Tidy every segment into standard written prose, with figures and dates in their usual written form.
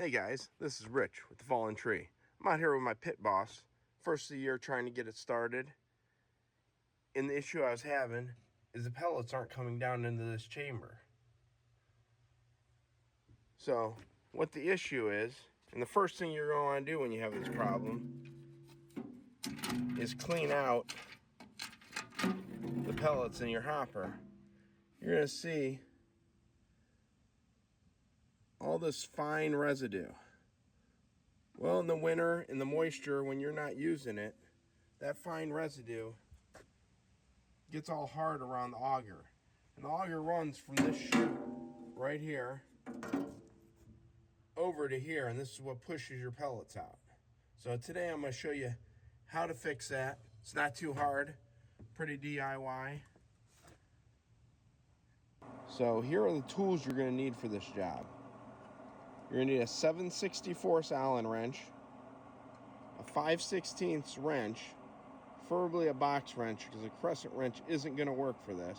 Hey guys, this is Rich with the Fallen Tree. I'm out here with my pit boss, first of the year trying to get it started. And the issue I was having is the pellets aren't coming down into this chamber. So what the issue is, and the first thing you're going to want to do when you have this problem is clean out the pellets in your hopper. You're going to see all this fine residue. Well, in the winter, in the moisture, when you're not using it, that fine residue gets all hard around the auger. And the auger runs from this chute right here over to here, and this is what pushes your pellets out. So today I'm going to show you how to fix that. It's not too hard, pretty DIY. So here are the tools you're going to need for this job. You're going to need a 7/64 Allen wrench, a 5/16 wrench, preferably a box wrench because a crescent wrench isn't going to work for this.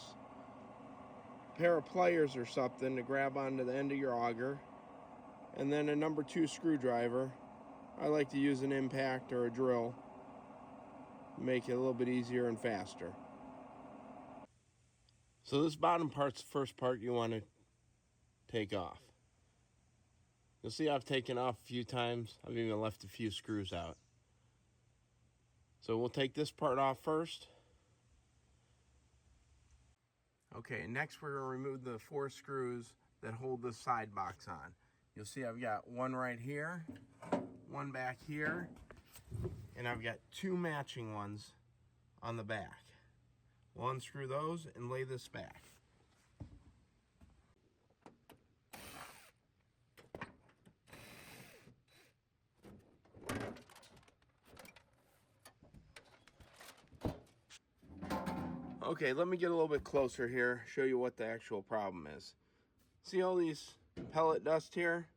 A pair of pliers or something to grab onto the end of your auger, and then a number 2 screwdriver. I like to use an impact or a drill to make it a little bit easier and faster. So this bottom part's the first part you want to take off. You'll see I've taken off a few times. I've even left a few screws out. So we'll take this part off first. Okay, next we're going to remove the 4 screws that hold this side box on. You'll see I've got one right here, one back here, and I've got 2 matching ones on the back. We'll unscrew those and lay this back. Okay, let me get a little bit closer here, show you what the actual problem is. See all these pellet dust here?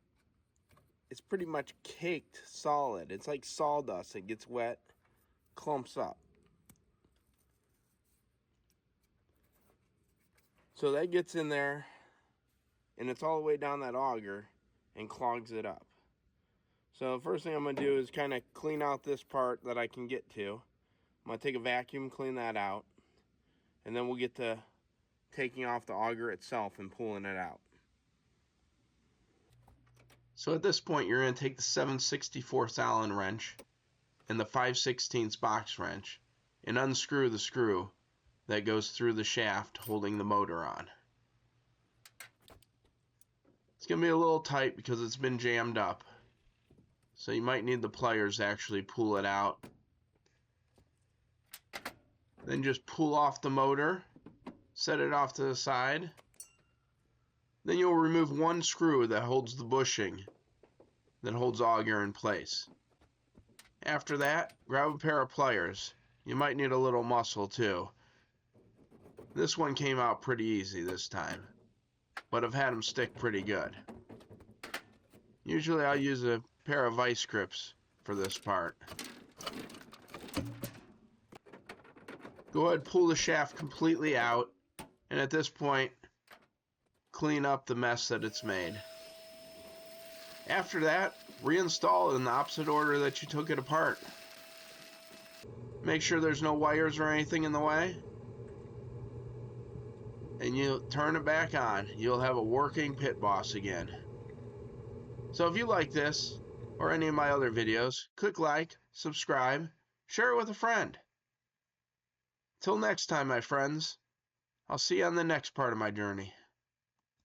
It's pretty much caked solid. It's like sawdust. It gets wet, clumps up. So that gets in there, and it's all the way down that auger and clogs it up. So the first thing I'm going to do is kind of clean out this part that I can get to. I'm going to take a vacuum, clean that out. And then we'll get to taking off the auger itself and pulling it out. So at this point, you're going to take the 7/64 Allen wrench and the 5/16 box wrench and unscrew the screw that goes through the shaft holding the motor on. It's going to be a little tight because it's been jammed up. So you might need the pliers to actually pull it out. Then just pull off the motor, set it off to the side. Then you'll remove one screw that holds the bushing that holds auger in place. After that, grab a pair of pliers. You might need a little muscle too. This one came out pretty easy this time, but I've had them stick pretty good. Usually I'll use a pair of vice grips for this part. Go ahead, pull the shaft completely out, and at this point, clean up the mess that it's made. After that, reinstall it in the opposite order that you took it apart. Make sure there's no wires or anything in the way, and you turn it back on. You'll have a working pit boss again. So if you like this, or any of my other videos, click like, subscribe, share it with a friend. Till next time, my friends, I'll see you on the next part of my journey.